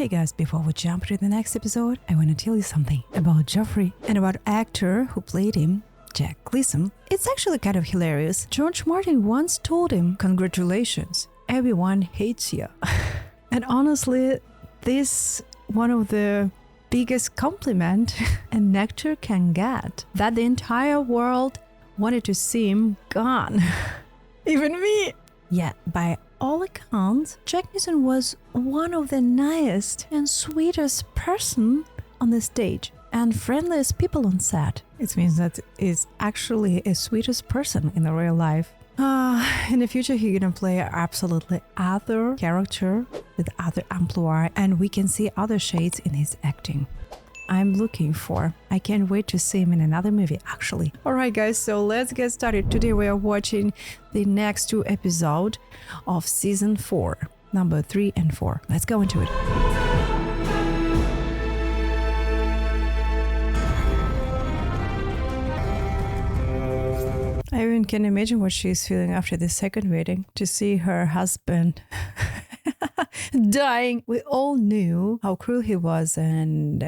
Hey guys, before we jump to the next episode, I want to tell you something about Joffrey and about actor who played him, Jack Gleeson. It's actually kind of hilarious. George Martin once told him, "Congratulations, everyone hates you." And honestly, this one of the biggest compliment an actor can get, that the entire world wanted to see him gone. Even me. Yeah, by all accounts, Jack Gleeson was one of the nicest and sweetest person on the stage and friendliest people on set. It means that he's actually a sweetest person in the real life. In the future, he's gonna play absolutely other character with other amplitude, and we can see other shades in his acting. I'm looking for. I can't wait to see him in another movie, actually. Alright guys, so let's get started. Today we are watching the next two episodes of season 4, number 3 and 4. Let's go into it. I even can imagine what she's feeling after the second wedding, to see her husband dying. We all knew how cruel he was, and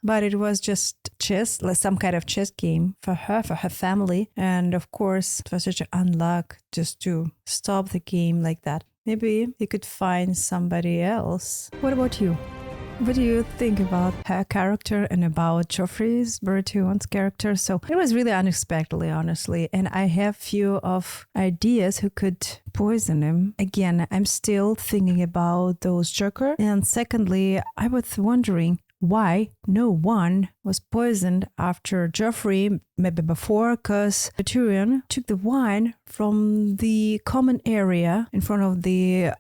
but it was just chess, like some kind of chess game for her family, and of course it was such an unluck just to stop the game like that. Maybe he could find somebody else. What about you? What do you think about her character and about Joffrey's Baratheon's character? So it was really unexpectedly, honestly, and I have few of ideas who could poison him. Again, I'm still thinking about those Joker. And secondly, I was wondering why no one was poisoned after Joffrey, maybe before, because Tyrion took the wine from the common area in front of the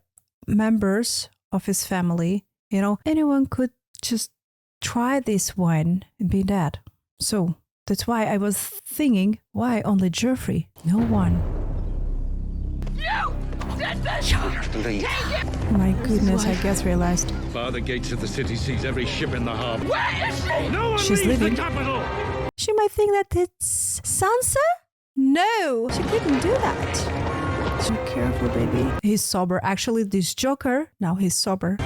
members of his family. You know, anyone could just try this wine and be dead. So that's why I was thinking, why only Joffrey? No one. You did this! You have to leave. My goodness, I just realized. Bar the gates of the city sees every ship in the harbor. Where is she? No one She's leaves leaving. the capital! She might think that it's Sansa? No, she couldn't do that. So careful, baby. He's sober. Actually, this Joker, now he's sober.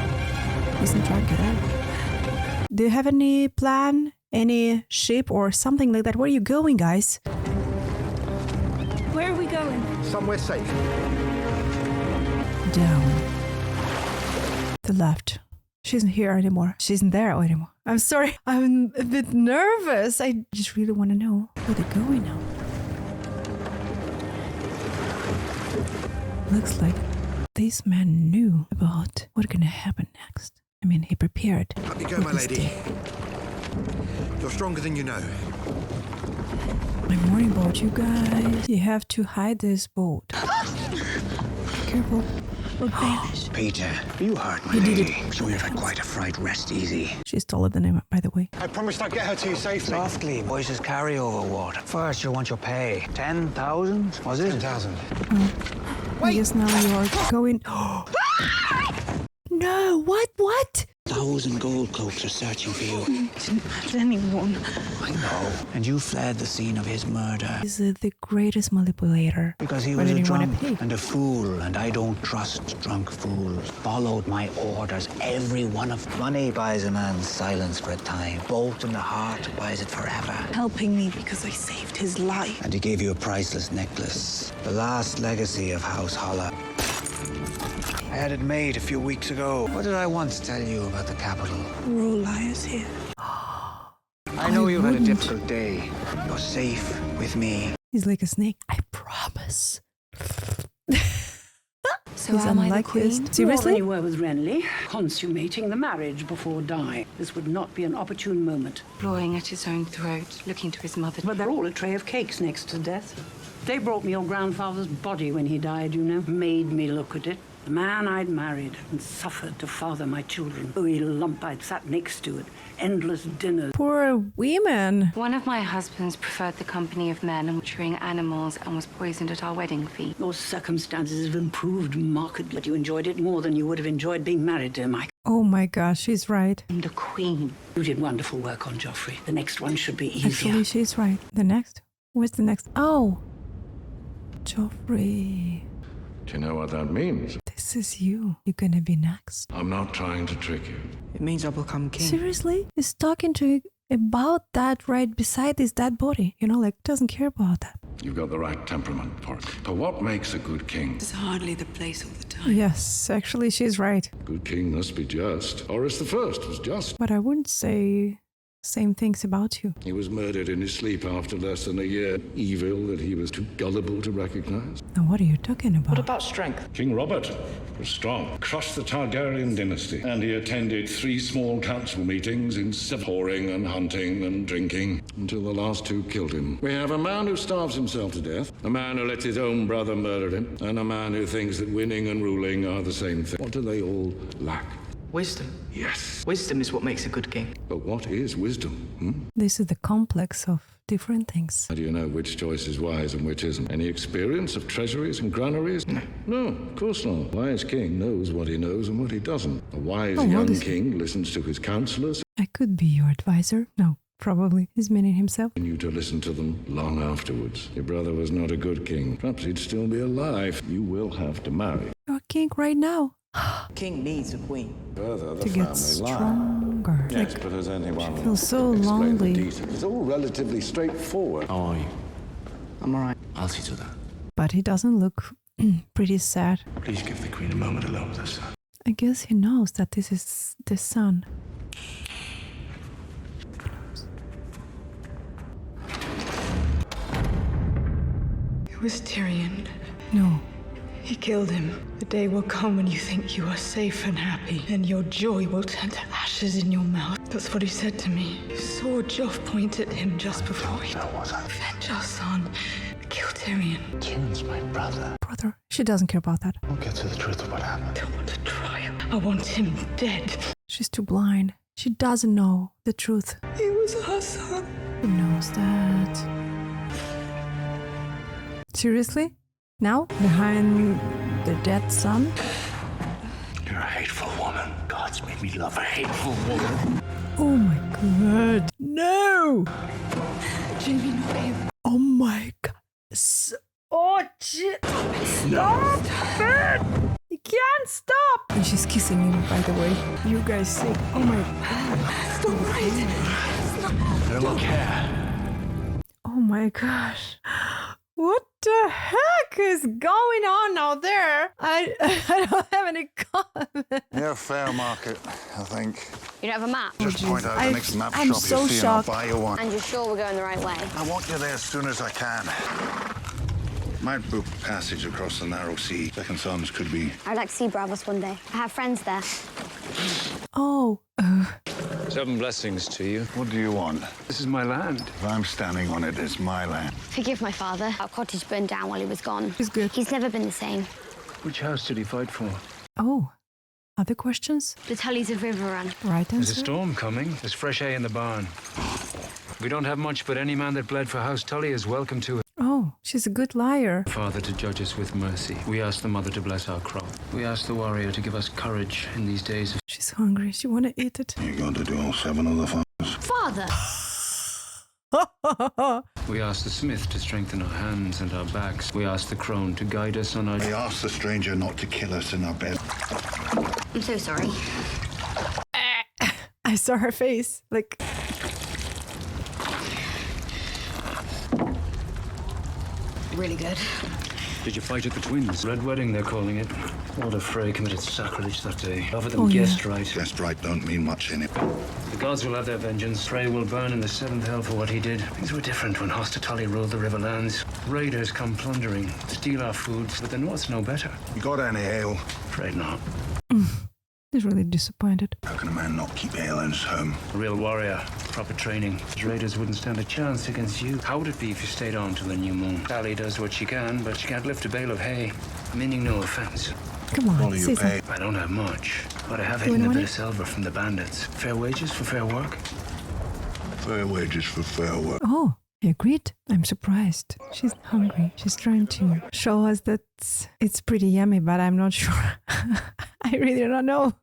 He's not drunk at all. Do you have any plan? Any ship or something like that? Where are you going, guys? Where are we going? Somewhere safe. Down. The left. She isn't here anymore. She isn't there anymore. I'm sorry. I'm a bit nervous. I just really want to know where they're going now. Looks like this man knew about what's gonna happen next. I mean, he prepared. Up you go, my lady. You're stronger than you know. I'm worried about you guys. You have to hide this boat. Careful. We'll vanish. Peter, you hurt my He did lady. So you've had quite a fright. Rest easy. She's taller than him, by the way. I promised I'd get her to you safely. Softly, voices carry over water. First, you'll want your pay. 10,000, was it? 10,000. I guess now you are going... No, what? 1,000 gold cloaks are searching for you. Didn't hurt anyone. I know. And you fled the scene of his murder. He's the greatest manipulator. Because he Why was a did he wanna drunk pay? and a fool, and I don't trust drunk fools. Followed my orders, every one of them. Money buys a man's silence for a time. Bolt in the heart buys it forever. Helping me because I saved his life. And he gave you a priceless necklace. The last legacy of House Holla. I had it made a few weeks ago. What did I once tell you about the capital? We're all liars here. I know you've had a difficult day. You're safe with me. He's like a snake. I promise. So He's am I the unlike his... queen? Seriously? You were with Renly, consummating the marriage before dying. This would not be an opportune moment. Clawing at his own throat, looking to his mother. But they're all a tray of cakes next to death. They brought me your grandfather's body when he died, you know. Made me look at it. The man I'd married and suffered to father my children. Oh, lump I'd sat next to at endless dinners. Poor women. One of my husbands preferred the company of men and butchering animals and was poisoned at our wedding feast. Your circumstances have improved markedly, but you enjoyed it more than you would have enjoyed being married to him. Oh my gosh, she's right. I'm the queen. You did wonderful work on Joffrey. The next one should be easier. Actually, she's right. The next? Where's the next? Oh! Joffrey. Do you know what that means? This This is you. You're gonna be next. I'm not trying to trick you. It means I'll become king. Seriously? He's talking to you about that right beside his dead body. You know, like, doesn't care about that. You've got the right temperament for it. But what makes a good king? It's hardly the place all the time. Yes, actually, she's right. A good king must be just. Horus the First was just. But I wouldn't say same things about you. He was murdered in his sleep after less than a year. Evil that he was too gullible to recognize. Now, what are you talking about? What about strength? King Robert was strong, crushed the Targaryen dynasty, and he attended 3 small council meetings in whoring and hunting and drinking until the last 2 killed him. We have a man who starves himself to death, a man who lets his own brother murder him, and a man who thinks that winning and ruling are the same thing. What do they all lack? Wisdom. Yes. Wisdom is what makes a good king. But what is wisdom? This is the complex of different things. How do you know which choice is wise and which isn't? Any experience of treasuries and granaries? No, of course not. A wise king knows what he knows and what he doesn't. A wise young king listens to his counselors. I could be your advisor. No, probably. He's meaning himself. And you to listen to them long afterwards. Your brother was not a good king. Perhaps he'd still be alive. You will have to marry. You're king right now. King needs a queen. Further, the To get family stronger. Yes, Like, but has anyone feels so explained the lonely. details? It's all relatively straightforward. How are you? I'm alright. I'll see to that. but he doesn't look pretty sad. Please give the queen a moment alone with her son. I guess he knows that this is the son. It was Tyrion. No. He killed him. The day will come when you think you are safe and happy, and your joy will turn to ashes in your mouth. That's what he said to me. You saw Joff point at him just before he avenge our son. Kill Tyrion. Tyrion's my brother. Brother, she doesn't care about that. We'll get to the truth of what happened. I don't want a trial. I want him dead. She's too blind. She doesn't know the truth. He was our son. Who knows that? Seriously? Now? Behind the dead son? You're a hateful woman. God's made me love a hateful woman. Oh my god. No! Jamie, not him. Oh my god. Oh shit! Stop it! You can't stop! And she's kissing him, by the way. You guys see? Oh my god. Stop right. I don't care. Oh my gosh. What the heck is going on out there? I don't have any comment. Yeah, fair market, I think. You don't have a map? Just point out the next map I'm shop so you see shocked. and I'll buy you one. And you're sure we're going the right way? I want you there as soon as I can. Might book passage across the narrow sea. Second sons could be. I'd like to see Bravos one day. I have friends there. Oh. 7 blessings to you. What do you want? This is my land. If I'm standing on it, it's my land. Forgive my father. Our cottage burned down while he was gone. He's good. He's never been the same. Which house did he fight for? Oh. Other questions? The Tullys of Riverrun. Right There's a answer? storm coming. There's fresh hay in the barn. We don't have much, but any man that bled for House Tully is welcome to it. Oh, she's a good liar. Father to judge us with mercy. We ask the mother to bless our crop. We ask the warrior to give us courage in these days of... She's hungry. She wanna eat it. You're going to do all 7 of the fathers. Father! We ask the smith to strengthen our hands and our backs. We ask the crone to guide us on our... We asked the stranger not to kill us in our bed. I'm so sorry. I saw her face. Like, Really good. Did you fight at the twins? Red Wedding, they're calling it. Lord of Frey committed sacrilege that day. Offer them guest right. Guest right don't mean much in it. The gods will have their vengeance. Frey will burn in the 7th hell for what he did. Things were different when Hosta Tully ruled the Riverlands. Raiders come plundering, steal our foods, but the North's no better. You got any ale? Afraid not. he's really disappointed. How can a man not keep ale in his home? A real warrior, proper training. Raiders wouldn't stand a chance against you. How would it be if you stayed on till the new moon? Sally does what she can, but she can't lift a bale of hay. Meaning no offense. Come on, What do you pay? I don't have much, but I have You hidden a want bit it? of silver from the bandits. Fair wages for fair work. Fair wages for fair work. Oh, he agreed. I'm surprised. She's hungry. She's trying to show us that it's pretty yummy, but I'm not sure. I really don't know.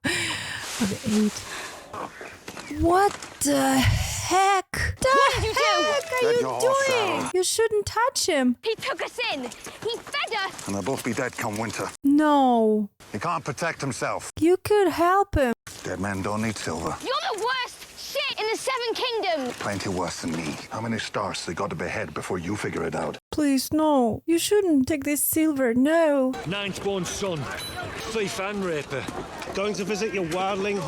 What the heck? What did you do? What are you doing? You shouldn't touch him. He took us in. He fed us. And they'll both be dead come winter. No. He can't protect himself. You could help him. Dead men don't need silver. You're the worst shit in the Seven Kingdoms. Plenty worse than me. How many stars they got to behead before you figure it out? Please, no. You shouldn't take this silver, no. Ninth-born son, thief and raper. Going to visit your wildling.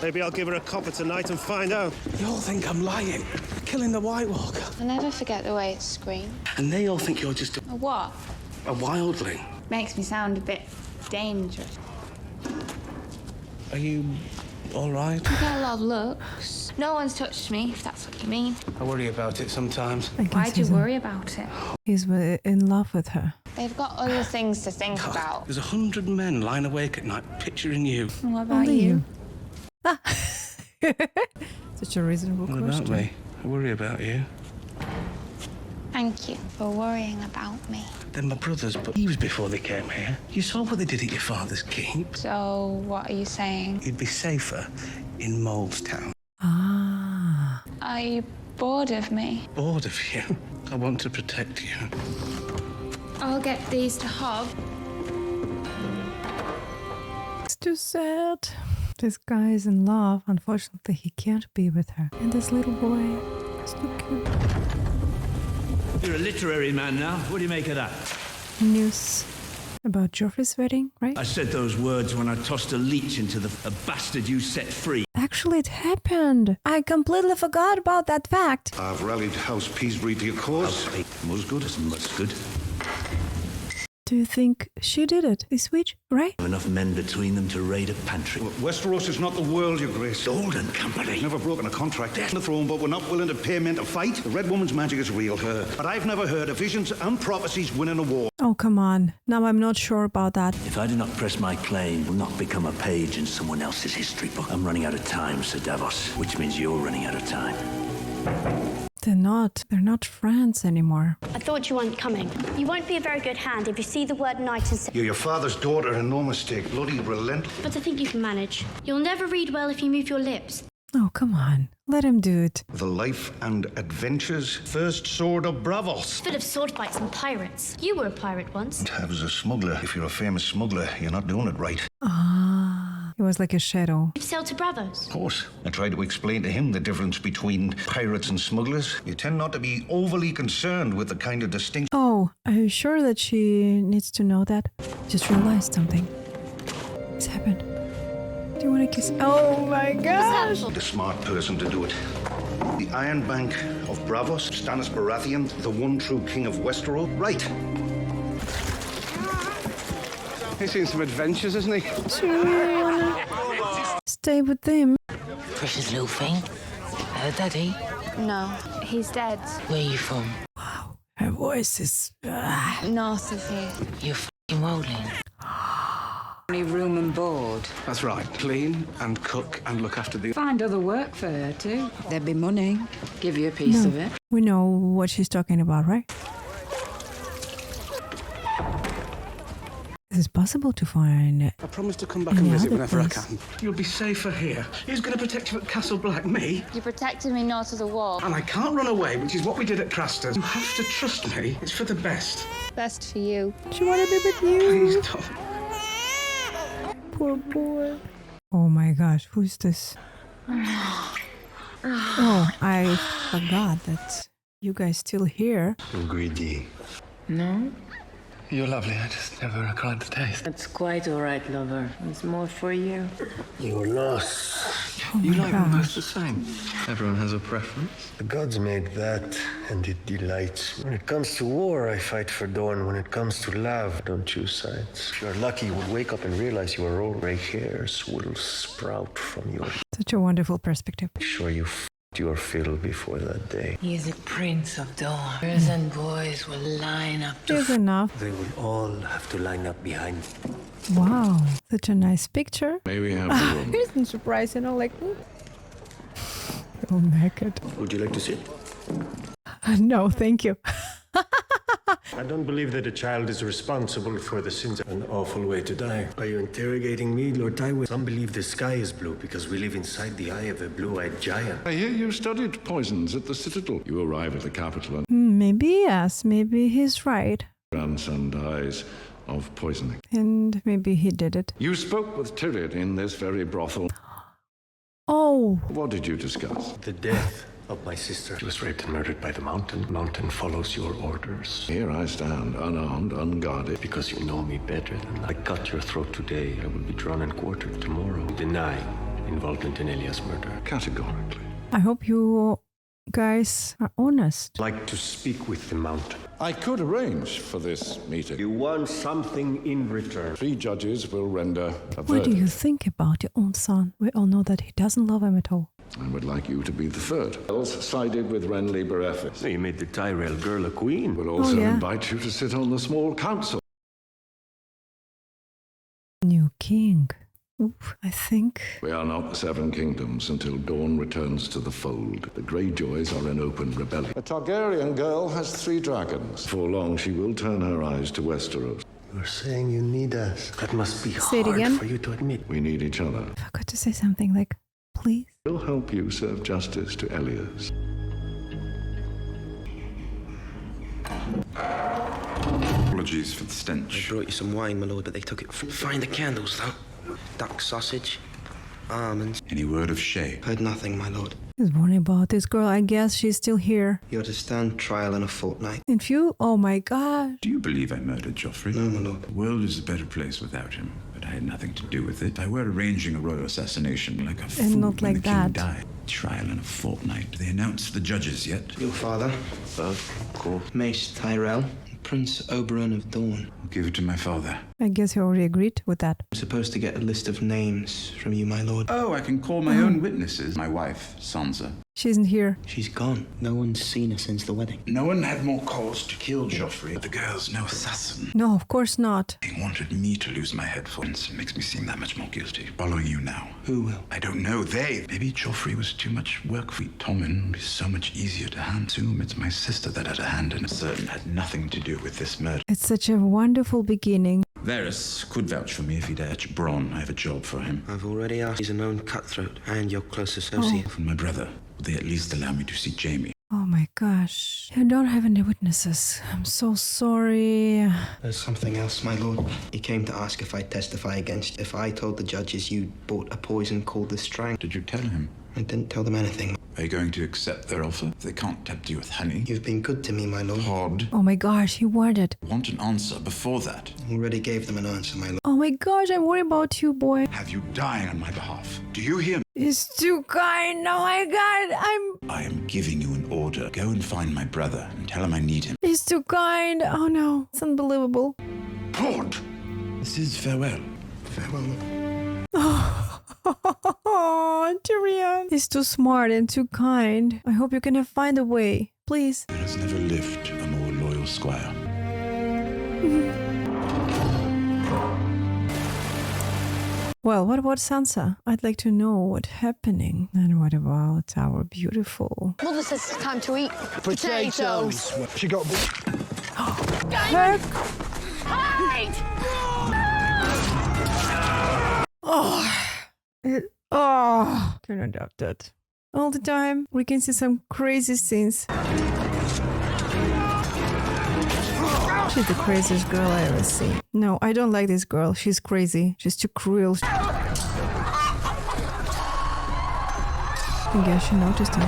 Maybe I'll give her a copper tonight and find out. You all think I'm lying. Killing the White Walker. I never forget the way it's screamed. And they all think you're just A what? a wildling. Makes me sound a bit dangerous. Are you all right? I get a lot of looks. No one's touched me, if that's what you mean. I worry about it sometimes. Why do you worry about it? He's in love with her. They've got other things to think about. There's 100 men lying awake at night picturing you. And what about Only you? Such a reasonable What question. about me? I worry about you. Thank you for worrying about me. They're my brothers, but he was before they came here. You saw what they did at your father's keep. So, what are you saying? You'd be safer in Molestown. Ah. Are you bored of me? Bored of you. I want to protect you. I'll get these to Hob. It's too sad. This guy is in love. Unfortunately, he can't be with her. And this little boy is too cute. You're a literary man now. What do you make of that? News about Joffrey's wedding, right? I said those words when I tossed a leech into a bastard you set free. Actually, it happened. I completely forgot about that fact. I've rallied House Peasbury to your cause. Musgood isn't much good. Do you think she did it, this witch, right? Enough men between them to raid a pantry. Westeros is not the world, your grace. Golden Company. Never broken a contract. They're on the throne, but we're not willing to pay men to fight. The Red Woman's magic is real. But I've never heard of visions and prophecies winning a war. Oh, come on. Now I'm not sure about that. If I do not press my claim, will not become a page in someone else's history book. I'm running out of time, Sir Davos, which means you're running out of time. They're not friends anymore. I thought you weren't coming. You won't be a very good hand if you see the word knight and say... You're your father's daughter and no mistake. Bloody relentless. But I think you can manage. You'll never read well if you move your lips. Oh, come on. Let him do it. The life and adventures. First sword of Bravos. Full of sword fights and pirates. You were a pirate once. I was a smuggler. If you're a famous smuggler, you're not doing it right. Ah, it was like a shadow. You've sailed to Bravos. Of course. I tried to explain to him the difference between pirates and smugglers. You tend not to be overly concerned with the kind of distinction. Oh, are you sure that she needs to know that? Just realized something. What's happened? Do you want to kiss? Oh my gosh! The smart person to do it. The Iron Bank of Bravos, Stannis Baratheon, the one true king of Westeros. Right. He's seen some adventures, hasn't he? Stay with them. Precious little thing. Daddy? No, he's dead. Where are you from? Wow, her voice is... North of here. You're f***ing rolling. Only room and board. That's right. Clean and cook and look after the... Find other work for her, too. There'd be money. Give you a piece of it. We know what she's talking about, right? Is it possible to find... I promise to come back and visit whenever I can. You'll be safer here. Who's going to protect you at Castle Black? Me? You protected me north of the wall. And I can't run away, which is what we did at Craster. You have to trust me. It's for the best. Best for you. She wanted to be with you. Please don't. Poor boy. Oh my gosh, who's this? Oh, I forgot that you guys still here. You're greedy. No? You're lovely. I just never inclined to taste. That's quite all right, lover. It's more for you. You're lost. Oh You my like them gosh. both the same. Everyone has a preference. The gods made that, and it delights. When it comes to war, I fight for Dawn. When it comes to love, I don't choose sides. If you're lucky, you will wake up and realize your own gray hairs will sprout from your... Such a wonderful perspective. Sure, you f***ed your fill before that day. He is a prince of dawn. Girls and boys will line up to... Is enough. They will all have to line up behind. Wow, such a nice picture. May we have the room? Isn't surprised, you know, like... Oh my god. Would you like to sit? No, thank you. I don't believe that a child is responsible for the sins. An awful way to die. Are you interrogating me, Lord Tywin? Some believe the sky is blue because we live inside the eye of a blue-eyed giant. I hear you studied poisons at the Citadel. You arrive at the capital and Maybe yes, maybe he's right. grandson dies of poisoning. And maybe he did it. You spoke with Tyrion in this very brothel. Oh! What did you discuss? The death of my sister. She was raped and murdered by the Mountain. Mountain follows your orders. Here I stand, unarmed, unguarded. Because you know me better than I cut your throat today. I will be drawn and quartered tomorrow. Deny involvement in Elia's murder. Categorically. I hope you guys are honest. I'd like to speak with the Mountain. I could arrange for this meeting. You want something in return. 3 judges will render a What verdict. do you think about your own son? We all know that he doesn't love him at all. I would like you to be the 3rd. Else sided with Renly Berefis. So you made the Tyrell girl a queen. We'll also yeah. invite you to sit on the small council. New king. Oop, I think. We are not the 7 kingdoms until Dawn returns to the fold. The Greyjoys are in open rebellion. A Targaryen girl has 3 dragons. Before long, she will turn her eyes to Westeros. You're saying you need us. That must be Say it hard again. for you to admit. We need each other. I forgot to say something like, please. We'll help you serve justice to Elias. Apologies for the stench. I brought you some wine, my lord, but they took it. Find the candles, though. Duck sausage, almonds. Any word of Shay? Heard nothing, my lord. He's worried about this girl. I guess she's still here. You're to stand trial in a fortnight. And few? Oh my god. Do you believe I murdered Joffrey? No, my lord. The world is a better place without him, but I had nothing to do with it. I were arranging a royal assassination like a fool not when like the king that. died. Trial in a fortnight. They announced the judges yet? Your father, Of course. Mace Tyrell, Prince Oberyn of Dawn. I'll give it to my father. I guess he already agreed with that. I'm supposed to get a list of names from you, my lord. Oh, I can call my own witnesses. My wife, Sansa. She isn't here. She's gone. No one's seen her since the wedding. No one had more cause to kill Joffrey, but the girl's no assassin. No, of course not. They wanted me to lose my head for once. It makes me seem that much more guilty. Following you now. Who will? I don't know. They. Maybe Joffrey was too much work for Tommen. Is so much easier to hand. Assume it's my sister that had a hand in it. Certain had nothing to do with this murder. It's such a wonderful beginning. Varys could vouch for me if he'd etch Bronn. I have a job for him. I've already asked. He's a known cutthroat and your close associate. And my brother. Would they at least allow me to see Jaime? Oh my gosh. You don't have any witnesses. I'm so sorry. There's something else, my lord. He came to ask if I'd testify against you. If I told the judges you bought a poison called the Strang. Did you tell him? I didn't tell them anything. Are you going to accept their offer? If they can't tempt you with honey. You've been good to me, my lord. Hod. Oh my gosh, he wanted. Want an answer before that? Already gave them an answer, my lord. Oh my gosh, I'm worried about you, boy. Have you dying on my behalf? Do you hear me? He's too kind. Oh my god, I am giving you an order. Go and find my brother and tell him I need him. He's too kind. Oh no, it's unbelievable. Hod! This is farewell. Farewell. Oh, Tyrion. He's too smart and too kind. I hope you can find a way. Please. There has never lived a more loyal squire. Well, what about Sansa? I'd like to know what's happening. And what about our beautiful... Mother says it's time to eat potatoes. She got... Heck! Hide! Can adopt that. All the time, we can see some crazy scenes. She's the craziest girl I ever see. No, I don't like this girl. She's crazy. She's too cruel. I guess she noticed him.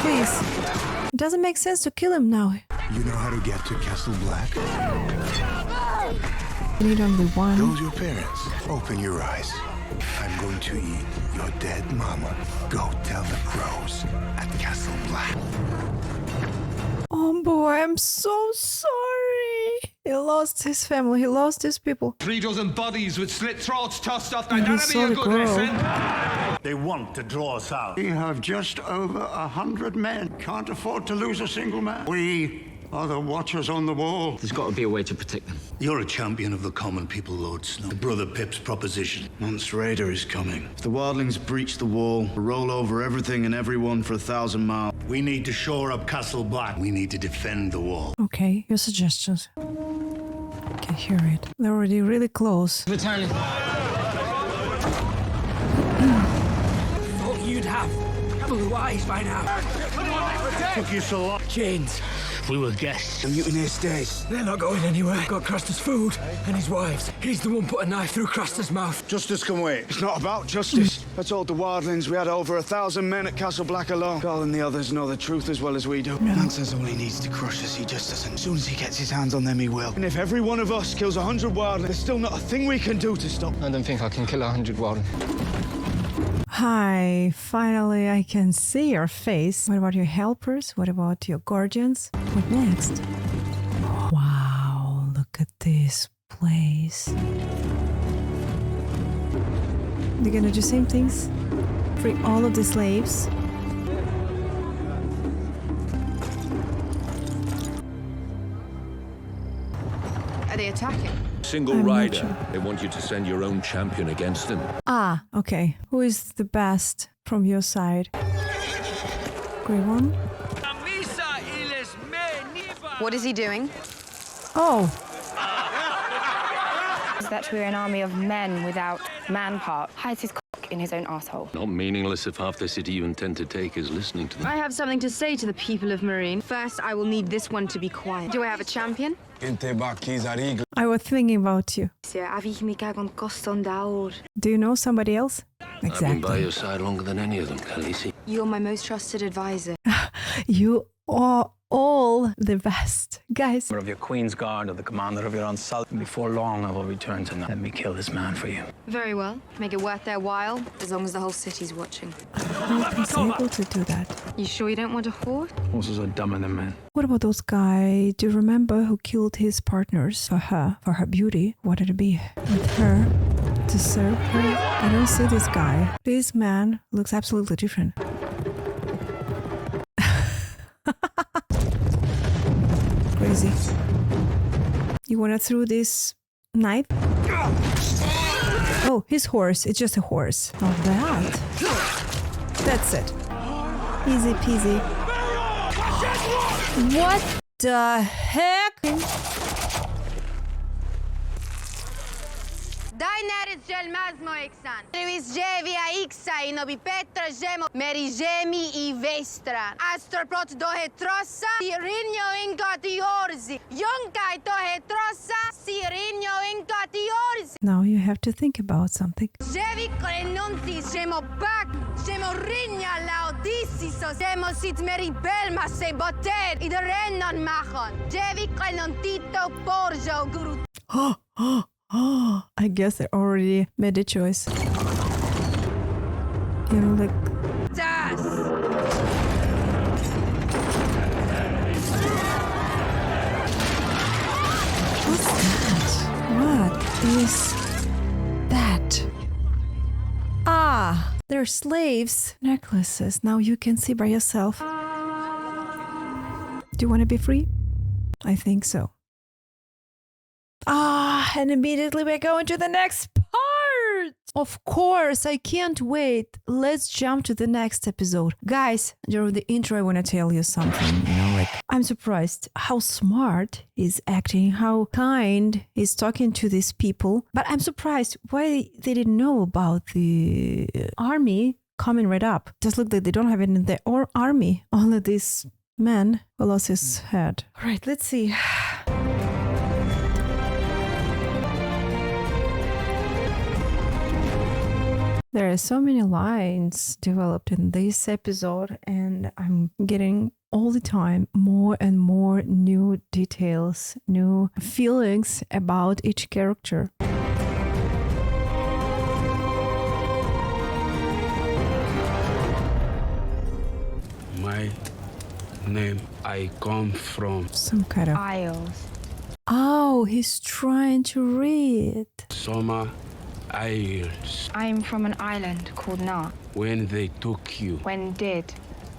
Please. It doesn't make sense to kill him now. You know how to get to Castle Black? You need only one. Those your parents. Open your eyes. I'm going to eat your dead mama. Go tell the crows at Castle Black. Oh boy, I'm so sorry. He lost his family. He lost his people. 3 dozen bodies with slit throats tossed off. Now And he that'll be saw a the good girl. lesson. They want to draw us out. We have just over 100 men. Can't afford to lose a single man. We are the watchers on the wall. There's got to be a way to protect them. You're a champion of the common people, Lord Snow. The Brother Pip's proposition. Once Raider is coming. If the wildlings breach the wall, roll over everything and everyone for 1,000 miles. We need to shore up Castle Black. We need to defend the wall. okay? Your suggestions. I can hear it. They're already really close. Returning. Thought you'd have blue eyes by now. Took you so long. Chains. We were guests. The mutineer stays. They're not going anywhere. Got Craster's food and his wives. He's the one put a knife through Craster's mouth. Justice can wait. It's not about justice. I told the wildlings we had over 1,000 men at Castle Black alone. Carl and the others know the truth as well as we do. Man says all he needs to crush us, he just doesn't. As soon as he gets his hands on them, he will. And if every one of us kills 100 wildlings, there's still not a thing we can do to stop. I don't think I can kill 100 wildlings. Hi, finally I can see your face. What about your helpers? What about your guardians? What next? Wow, look at this place. They're gonna do same things? Free all of the slaves? Are they attacking? Single rider. Sure. They want you to send your own champion against them. Ah, okay. Who is the best from your side? Grey one? What is he doing? Oh. Is that we're an army of men without man part. Hides his cock in his own asshole. Not meaningless if half the city you intend to take is listening to them. I have something to say to the people of Meereen. First, I will need this one to be quiet. Do I have a champion? I was thinking about you. Do you know somebody else? Exactly. I've been by your side longer than any of them, Khaleesi. You're my most trusted advisor. You are all the best. Guys. Of your Queen's Guard or the commander of your own salt. Before long, I will return to let me kill this man for you. Very well. Make it worth their while, as long as the whole city's watching. How is he able to do that? You sure you don't want a horse? Horses are dumber than men. What about those guys? Do you remember who killed his partners for her beauty? Wanted to be with her, to serve her? I don't see this guy. This man looks absolutely different. Crazy. You wanna throw this knife? Oh, his horse. It's just a horse. Not that. That's it. Easy peasy. What the heck? Daenerys Jelmazmo Eksan. Jevi Aixa i nobi Petra Jemo Merijemi i Vestra. Astroprot do Hetrossa, Sirinho Ingati Orzi. Yunkai to Hetrossa, Sirinho Ingati Orzi. Now you have to think about something. Jevi Krenunti Jemo Bak, Jemo Rinja Laodisiso, Jemo Sit Meribelma se Boter, I Renon Machon. Jevi Krenuntito Porjo Guru. Oh, I guess they already made a choice. You know, like... Das! What's that? What is that? Ah, they're slaves. Necklaces. Now you can see by yourself. Do you want to be free? I think so. Ah, and immediately we're going to the next part. Of course, I can't wait. Let's jump to the next episode. Guys, during the intro, I want to tell you something. I'm surprised how smart he's acting, how kind he's talking to these people. But I'm surprised why they didn't know about the army coming right up. Just look, that they don't have it in their army. Only this man who lost his head. All right, let's see. There are so many lines developed in this episode, and I'm getting all the time more and more new details, new feelings about each character. My name, I come from some kind of Isles. Oh, he's trying to read. Summer Isles. I'm from an island called Nar. When they took you. When did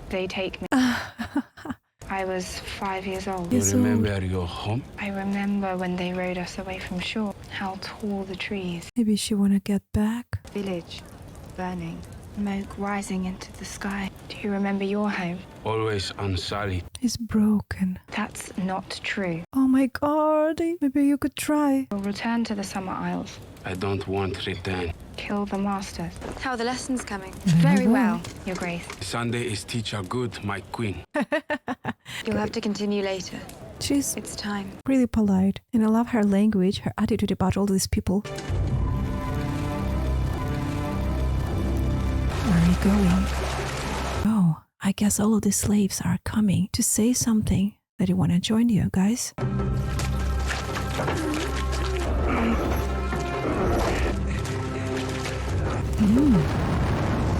they take me? I was 5 years old. You remember your home? I remember when they rowed us away from shore. How tall the trees. Maybe she wanna get back. Village burning. smoke rising into the sky. Do you remember your home? Always unsullied. He's broken. That's not true. Oh my god, maybe you could try. We'll return to the Summer Isles. I don't want return. Kill the masters. How are the lessons coming? Very well, Your Grace. Sunday is teacher good, my queen. You'll have to continue later. It's time. Really polite. And I love her language, her attitude about all these people. Where are you going? Oh, I guess all of the slaves are coming to say something. That they want to join you, guys.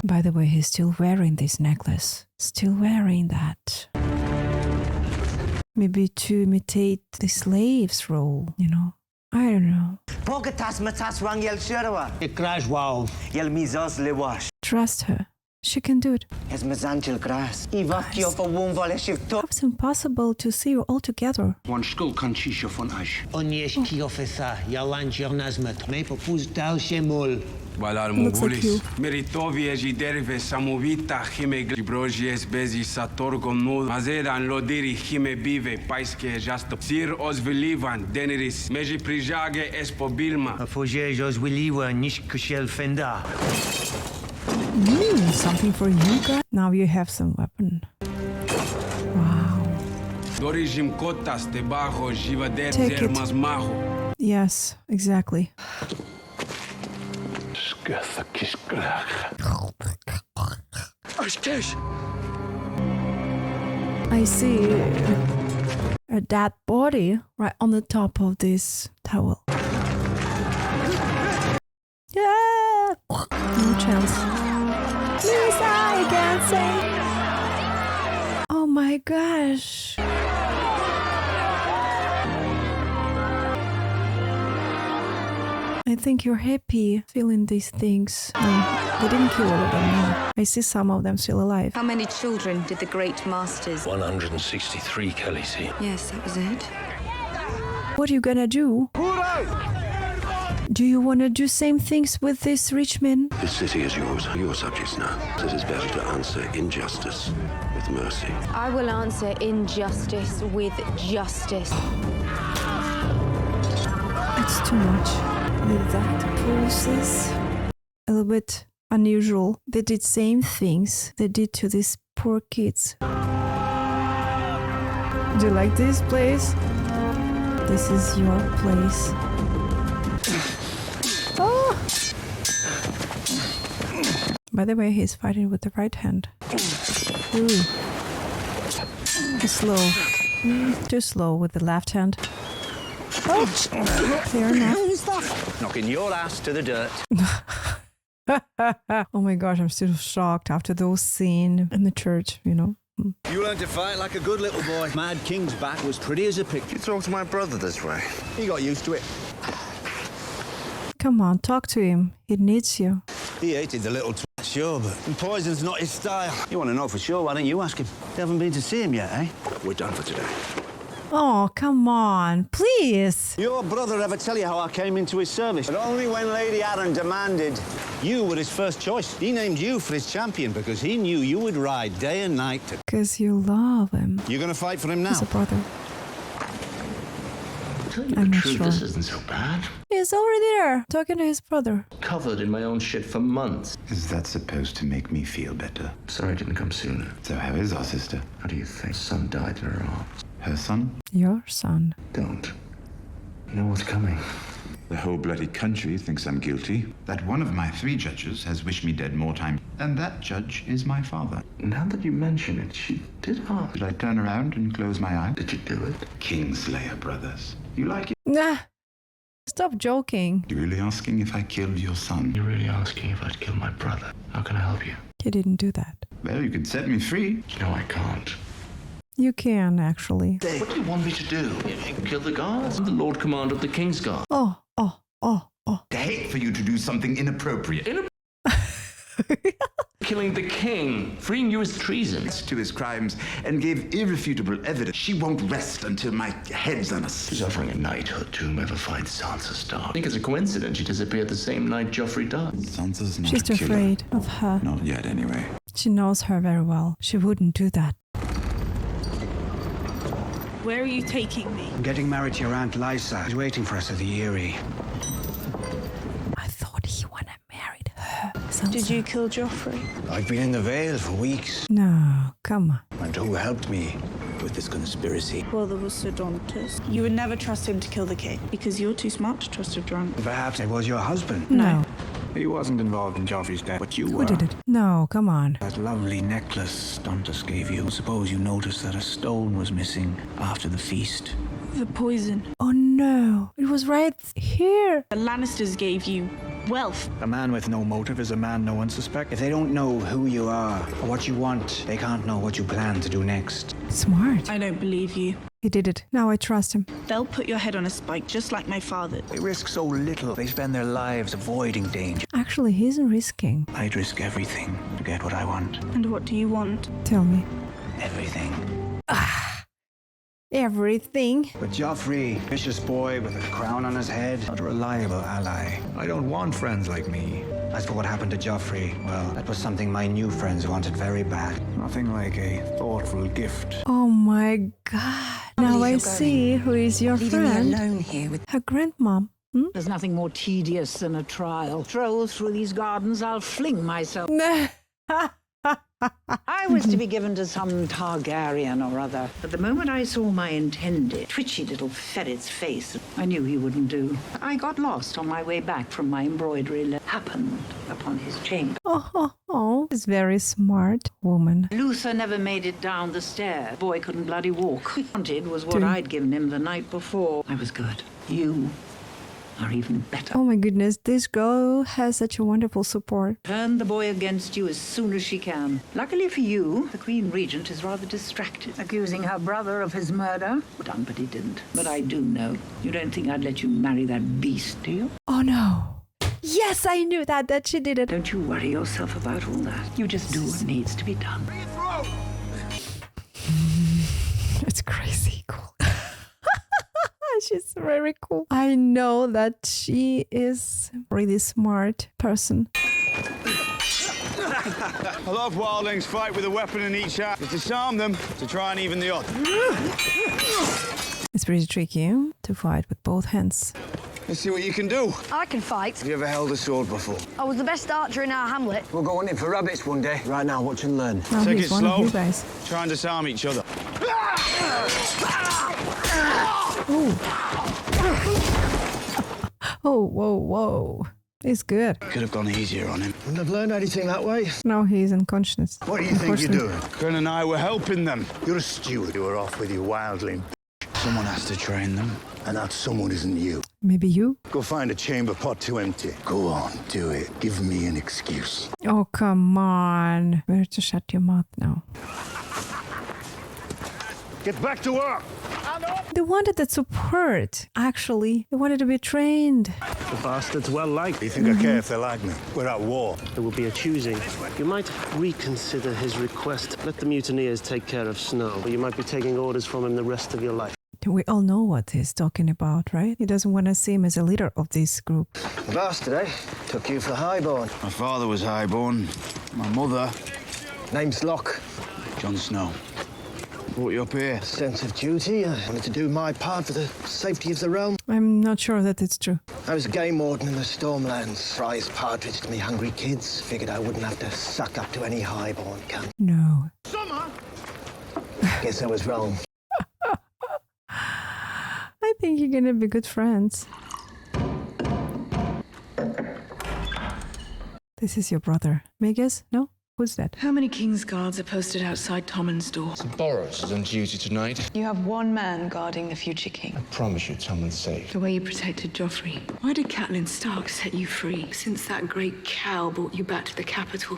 By the way, he's still wearing this necklace. Still wearing that. Maybe to imitate the slave's role, you know? I don't know. Trust her. She can do it. It's impossible to see you all together. One skull conchicio von Ash. Onies kiofesa, Yalan Jernazmet, Mapopuz Dal Shemul. Valar Mogulis, Meritovie Giderve Samovita, Hime Gibrogies Bezi Satorgom Nul, Mazeran Lodiri, Hime Bive, Paiske Jasto, Sir Osvilivan, Daenerys, Meji Prijage Espobilma. Foge Osviliva, Nishkushel Fenda. Something for you guys? Now you have some weapon. Wow. Take it. Yes, exactly. I see a dead body right on the top of this towel. Yeah! No chance. Lisa, I can't say. Oh my gosh. I think you're happy feeling these things. They didn't kill all of them, no. I see some of them still alive. How many children did the great masters? 163, Khaleesi. Yes, that was it. What are you gonna do? Do you want to do same things with this rich man? This city is yours, your subjects now. It is better to answer injustice with mercy. I will answer injustice with justice. It's too much. That process a little bit unusual. They did same things they did to these poor kids. Do you like this place? This is your place. Oh! By the way, he's fighting with the right hand. Ooh. Too slow. Too slow with the left hand. Oh! Fair enough. Knocking your ass to the dirt. Oh my gosh, I'm still shocked after those scenes in the church, you know. You learned to fight like a good little boy. Mad King's back was pretty as a picture. You talk to my brother this way. He got used to it. Come on, talk to him. He needs you. He hated the little sure, but poison's not his style. You want to know for sure, why don't you ask him? You haven't been to see him yet, eh? We're done for today. Oh, come on, please. Your brother ever tell you how I came into his service? But only when Lady Arryn demanded. You were his first choice. He named you for his champion because he knew you would ride day and night. Because you love him. You're going to fight for him now? He's a brother. Tell you I'm the not truth, sure. this isn't so bad. He's already there, talking to his brother. Covered in my own shit for months. Is that supposed to make me feel better? Sorry it didn't come sooner. So how is our sister? How do you think? Son died in her arms. Her son? Your son. Don't. You know what's coming. The whole bloody country thinks I'm guilty. That one of my 3 judges has wished me dead more times. And that judge is my father. Now that you mention it, she did ask. Did I turn around and close my eyes? Did you do it? Kingslayer brothers. You like it? Nah. Stop joking. You're really asking if I killed your son? You're really asking if I'd kill my brother. How can I help you? He didn't do that. Well, you could set me free. No, I can't. You can, actually. What do you want me to do? Kill the guards? I'm the Lord Commander of the King's Guard. Oh. I hate for you to do something inappropriate. killing the king. Freeing you is treason. To his crimes and gave irrefutable evidence. She won't rest until my head's on a... She's offering a knighthood to whomever finds Sansa Stark. I think it's a coincidence she disappeared the same night Joffrey died. Sansa's not She's too afraid of her. Not yet, anyway. She knows her very well. She wouldn't do that. Where are you taking me? I'm getting married to your Aunt Lysa. She's waiting for us at the Eyrie. I thought he wanna marry her. Sansa. Did you kill Joffrey? I've been in the Vale for weeks. No, come on. And who helped me with this conspiracy? Well, there was Sir Dontus. You would never trust him to kill the king because you're too smart to trust a drunk. Perhaps it was your husband. No. He wasn't involved in Joffrey's death, but you were. Who did it? No, come on. That lovely necklace Dontus gave you. Suppose you noticed that a stone was missing after the feast. The poison. Oh no, it was right here. The Lannisters gave you wealth. A man with no motive is a man no one suspects. If they don't know who you are or what you want, they can't know what you plan to do next. Smart. I don't believe you. He did it. Now I trust him. They'll put your head on a spike just like my father. They risk so little. They spend their lives avoiding danger. Actually, he isn't risking. I'd risk everything to get what I want. And what do you want? Tell me. Everything. Everything. But Joffrey, vicious boy with a crown on his head, not a reliable ally. I don't want friends like me. As for what happened to Joffrey, well, that was something my new friends wanted very bad. Nothing like a thoughtful gift. Oh my god. Now I see who is your friend. Me alone here with her grandmom. There's nothing more tedious than a trial. Stroll through these gardens, I'll fling myself. I was to be given to some Targaryen or other. But the moment I saw my intended, twitchy little ferret's face, I knew he wouldn't do. I got lost on my way back from my embroidery. Happened upon his chamber. Oh, he's very smart woman. Luther never made it down the stair. The boy couldn't bloody walk. What he wanted was what I'd given him the night before. I was good. You are even better. Oh my goodness, this girl has such a wonderful support. Turn the boy against you as soon as she can. Luckily for you, the Queen Regent is rather distracted, accusing her brother of his murder. Done, but he didn't. But I do know. You don't think I'd let you marry that beast, do you? Oh no. Yes, I knew that she did it. Don't you worry yourself about all that. You just do what needs to be done. It's crazy cool. She's very cool. I know that she is a really smart person. A lot of wildlings fight with a weapon in each hand. To disarm them, to try and even the odds. It's pretty tricky to fight with both hands. Let's see what you can do. I can fight. Have you ever held a sword before? I was the best archer in our hamlet. We'll go hunting for rabbits one day. Right now, watch and learn. No, Take it slow. Guys. Try and disarm each other. Oh, whoa. It's good. Could have gone easier on him. Wouldn't have learned anything that way. Now he's unconscious. What do you think you're doing? Gren and I were helping them. You're a steward. You were off with your wildling. Someone has to train them. And that someone isn't you. Maybe you? Go find a chamber pot to empty. Go on, do it. Give me an excuse. Oh, come on. Better to shut your mouth now. Get back to work! They wanted that support, actually. They wanted to be trained. The bastard's well liked. You think I care if they like me? We're at war. There will be a choosing. You might reconsider his request. Let the mutineers take care of Snow. Or you might be taking orders from him the rest of your life. We all know what he's talking about, right? He doesn't want to see him as a leader of this group. The bastard, eh? Took you for highborn. My father was highborn. My mother... Name's Locke. Jon Snow. Brought you up here. Sense of duty. I wanted to do my part for the safety of the realm. I'm not sure that it's true. I was a game warden in the Stormlands. Prized partridge to me hungry kids. Figured I wouldn't have to suck up to any highborn cunt. No. Summer! Guess I was wrong. I think you're gonna be good friends. This is your brother. Megas? No? Who's that? How many King's Guards are posted outside Tommen's door? Boros is on duty tonight. You have one man guarding the future king. I promise you Tommen's safe. The way you protected Joffrey. Why did Catelyn Stark set you free? Since that great cow brought you back to the capital.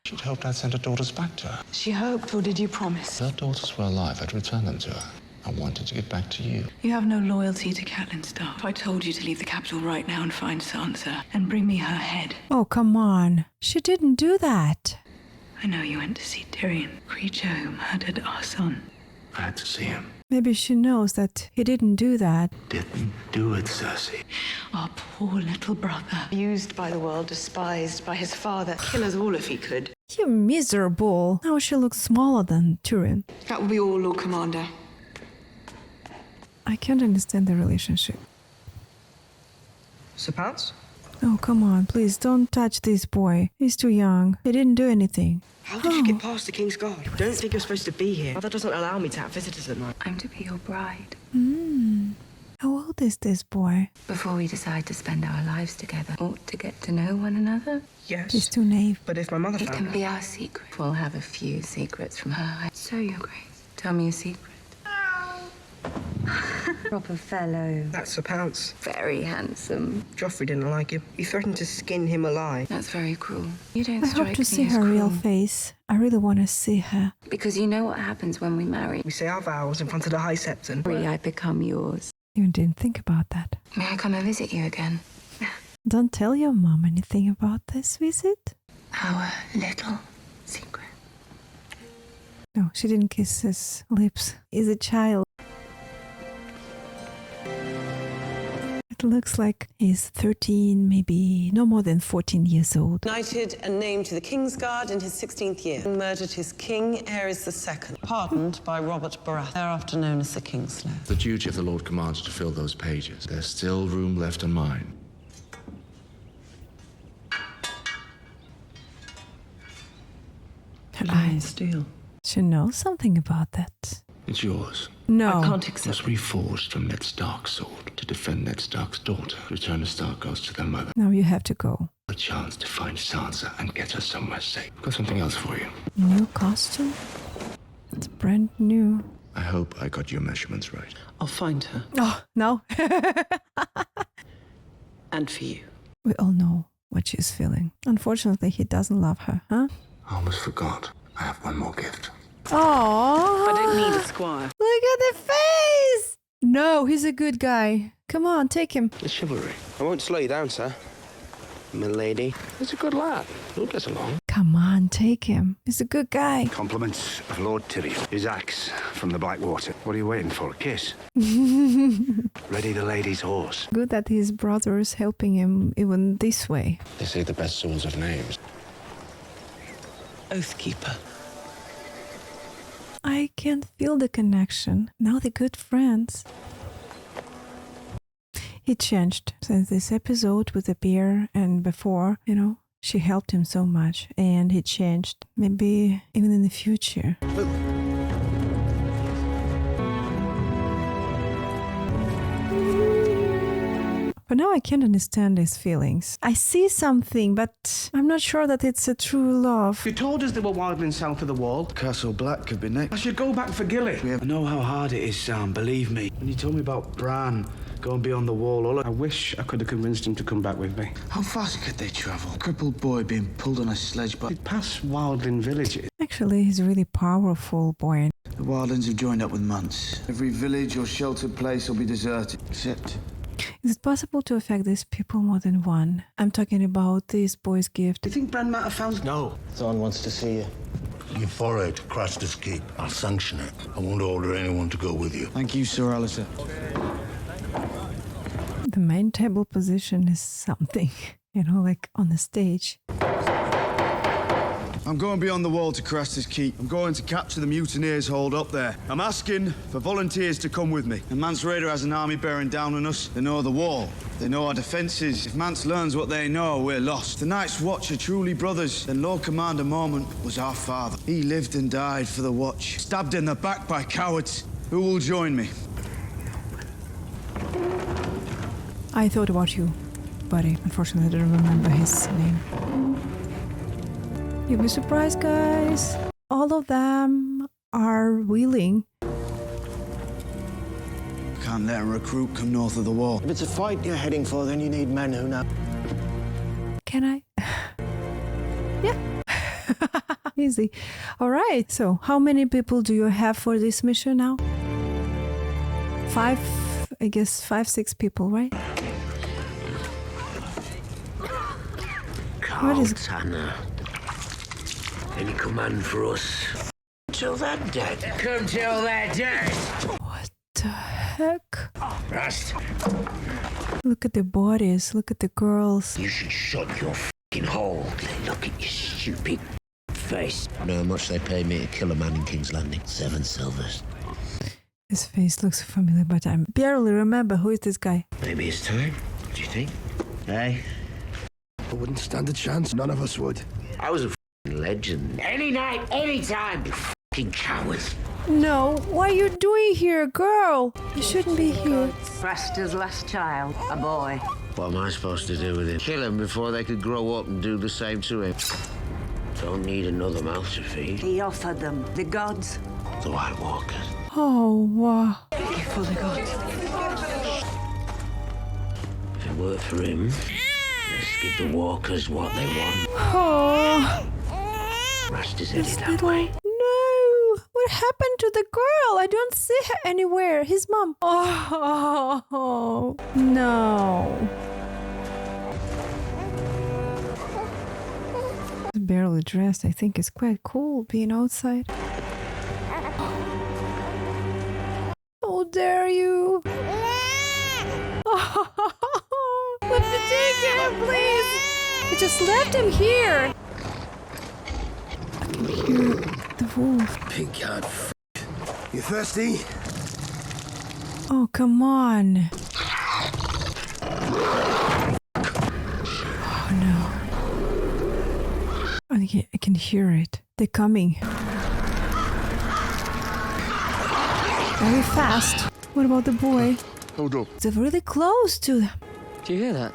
She'd hoped I'd send her daughters back to her. She hoped, or did you promise? If her daughters were alive, I'd return them to her. I wanted to get back to you. You have no loyalty to Catelyn Stark. If I told you to leave the capital right now and find Sansa and bring me her head. Oh, come on. She didn't do that. I know you went to see Tyrion, creature who murdered our son. I had to see him. Maybe she knows that he didn't do that. Didn't do it, Cersei. Our poor little brother. Used by the world, despised by his father. Kill us all if he could. You miserable. Now she looks smaller than Tyrion. That will be all, Lord Commander. I can't understand the relationship. Sir Pounce? Oh, come on, please don't touch this boy. He's too young. He didn't do anything. How did you get past the King's Guard? I don't think you're supposed to be here. Mother doesn't allow me to have visitors at night. I'm to be your bride. How old is this boy? Before we decide to spend our lives together, ought to get to know one another. Yes. He's too naive. But if my mother It found can out... be our secret. We'll have a few secrets from her. So, Your Grace, tell me a secret. Proper fellow. That's Sir Pounce. Very handsome. Joffrey didn't like him. He threatened to skin him alive. That's very cruel. You don't I strike hope to me see as her cruel. real face. I really want to see her. Because you know what happens when we marry. We say our vows in front of the High Septon. I become yours. You didn't think about that. May I come and visit you again? Don't tell your mom anything about this visit. Our little secret. No, she didn't kiss his lips. He's a child. It looks like he's 13, maybe no more than 14 years old. Knighted and named to the King's Guard in his 16th year. Murdered his king, Aerys II. Pardoned by Robert Baratheon, thereafter known as the Kingslayer. The duty of the Lord Commander to fill those pages. There's still room left on mine. Her eyes. Steel. She knows something about that. It's yours. No. I can't It accept. was reforged from Ned Stark's sword to defend Ned Stark's daughter. Return the Starkers to their mother. Now you have to go. A chance to find Sansa and get her somewhere safe. I've got something else for you. New costume? It's brand new. I hope I got your measurements right. I'll find her. Oh, no. And for you. We all know what she's feeling. Unfortunately, he doesn't love her, huh? I almost forgot. I have one more gift. Oh, I don't need a squire. look at the face! No, he's a good guy. Come on, take him. The chivalry. I won't slow you down, sir. Milady. He's a good lad. He'll get along. Come on, take him. He's a good guy. Compliments of Lord Tyrion. His axe from the Blackwater. What are you waiting for? A kiss? Ready the lady's horse. Good that his brother is helping him even this way. They say the best swords have names. Oathkeeper. I can feel the connection. Now they're good friends. He changed since this episode with the beer and before, she helped him so much and he changed. Maybe even in the future. But now I can't understand his feelings. I see something, but I'm not sure that it's a true love. You told us there were wildlings south of the wall. Castle Black could be next. I should go back for Gilly. I know how hard it is, Sam, believe me. When you told me about Bran going beyond the wall, I wish I could have convinced him to come back with me. How fast could they travel? A crippled boy being pulled on a sledge by... They'd pass wildling villages. Actually, he's a really powerful boy. The wildlings have joined up with Mance. Every village or sheltered place will be deserted, except... Is it possible to affect these people more than one? I'm talking about this boy's gift. Do you think Bran might have found... No. Thorne wants to see you. Your foray to Craster's Keep. I'll sanction it. I won't order anyone to go with you. Thank you, Sir Alistair. The main table position is something, like on the stage. I'm going beyond the wall to Craster's Keep. I'm going to capture the mutineers holed up there. I'm asking for volunteers to come with me. And Mance Rayder has an army bearing down on us. They know the wall. They know our defences. If Mance learns what they know, we're lost. The Night's Watch are truly brothers. Then Lord Commander Mormont was our father. He lived and died for the Watch. Stabbed in the back by cowards. Who will join me? I thought about you, buddy. Unfortunately, I don't remember his name. You'll be surprised, guys. All of them are willing. Can't let a recruit come north of the wall. If it's a fight you're heading for, then you need men who know. Can I? Yeah. Easy. All right. So, how many people do you have for this mission now? I guess 5-6 people, right? What is Hannah? Any command for us? Till they're dead. Come till they're dead. What the heck? Rust. Look at the bodies. Look at the girls. You should shut your f***ing hole. Look at your stupid face. I know how much they pay me to kill a man in King's Landing. 7 silvers. His face looks familiar, but I barely remember who is this guy. Maybe it's time. What do you think? Hey? I wouldn't stand a chance. None of us would. I was a f***ing legend. Any night, any time. You f***ing cowards. No, what are you doing here, girl? You shouldn't be here. Craster's last child, a boy. What am I supposed to do with him? Kill him before they could grow up and do the same to him. Don't need another mouth to feed. He offered them, the gods. The White Walkers. Oh, wow. For the gods. If it worked for him, let's give the Walkers what they want. Oh. Rasta's headed that way. No. What happened to the girl? I don't see her anywhere. His mom. Oh, no. Barely dressed. I think it's quite cool being outside. How dare you? Oh, let me take him, please. I just left him here. I can hear the wolf. Pink-eyed f***. You thirsty? Oh, come on. Oh, no. I can hear it. They're coming. Very fast. What about the boy? Hold up. They're really close to them. Do you hear that?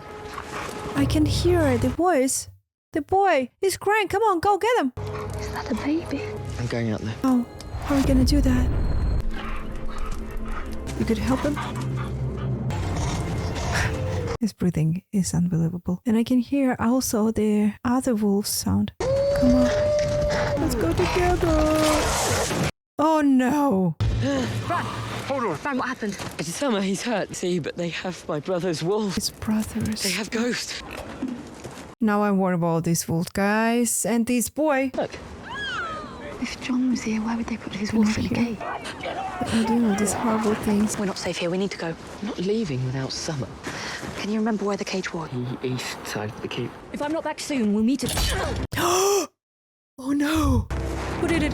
I can hear it. The voice. The boy. He's crying. Come on, go get him. Is that a baby? I'm going out there. Oh, how are we gonna do that? You could help him? His breathing is unbelievable. And I can hear also the other wolf sound. Come on. Let's go together. Oh no. Fran! Hold on. Fran, what happened? I just tell me he's hurt. See, but they have my brother's wolves. His brothers. They have ghosts. Now I'm worried about these wolves, guys. And this boy. Look. If John was here, why would they put his wolf in a cage? They do all these horrible things. We're not safe here. We need to go. I'm not leaving without Summer. Can you remember where the cage was? East side of the keep. If I'm not back soon, we'll meet it. Oh no! Who did it?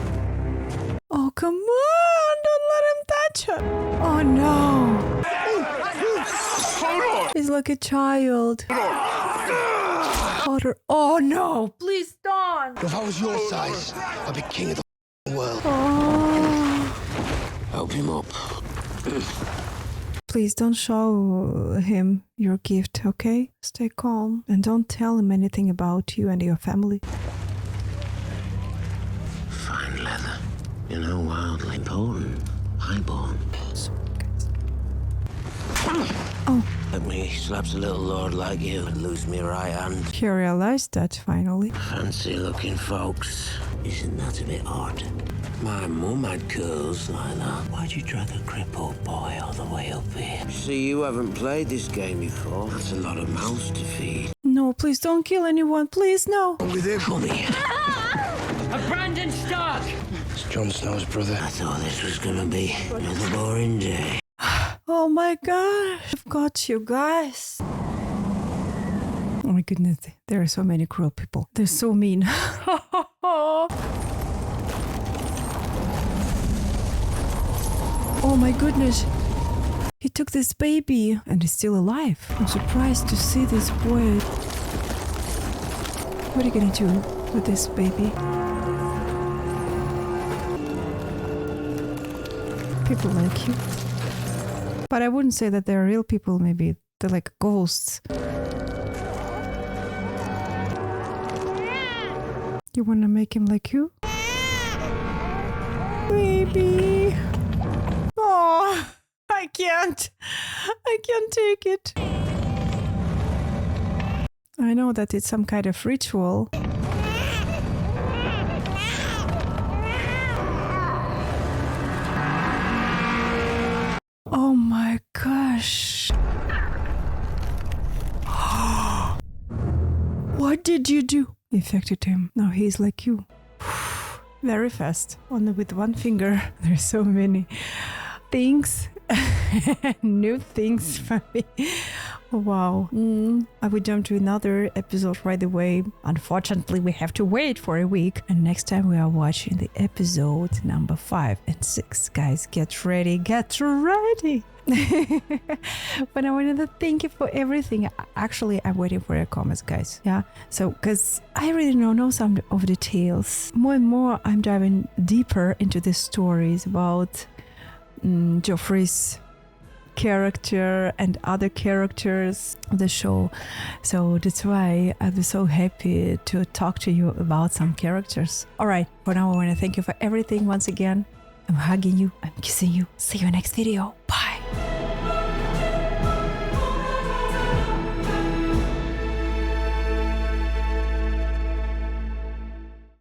Oh, come on! Don't let him touch her! Oh no! Hold on! He's like a child. Potter. Oh no! Please don't! If I was your size, I'd be king of the world. Oh. Help him up. Please don't show him your gift, okay? Stay calm and don't tell him anything about you and your family. Fine leather. You know, wildly important. Highborn. Oh. Let me slaps a little lord like you and lose me right hand. He realized that finally. Fancy looking folks. Isn't that a bit odd? My mum had curls like that. Why'd you drag a crippled boy all the way up here? See, you haven't played this game before. That's a lot of mouths to feed. No, please don't kill anyone. Please, no. With him. Come here. A Brandon Stark! It's Jon Snow's brother. I thought this was gonna be another boring day. Oh my gosh. I've got you guys. Oh my goodness. There are so many cruel people. They're so mean. Oh my goodness. He took this baby and is still alive. I'm surprised to see this boy. What are you gonna do with this baby? People like you. But I wouldn't say that they're real people, maybe they're like ghosts. You wanna make him like you? Baby. Oh, I can't take it. I know that it's some kind of ritual. Oh my you do? Affected him. Now he's like you. Very fast. Only with one finger. There's so many things. New things for me. Wow. I will jump to another episode right away. Unfortunately, we have to wait for a week. And next time we are watching the episode number 5 and 6. Guys, get ready. Get ready. But I wanted to thank you for everything. Actually, I'm waiting for your comments, guys. Yeah. So, because I really don't know some of the details. More and more, I'm diving deeper into the stories about Joffrey's character and other characters of the show. So that's why I'll be so happy to talk to you about some characters. All right, for now I want to thank you for everything once again. I'm hugging you, I'm kissing you. See you next video.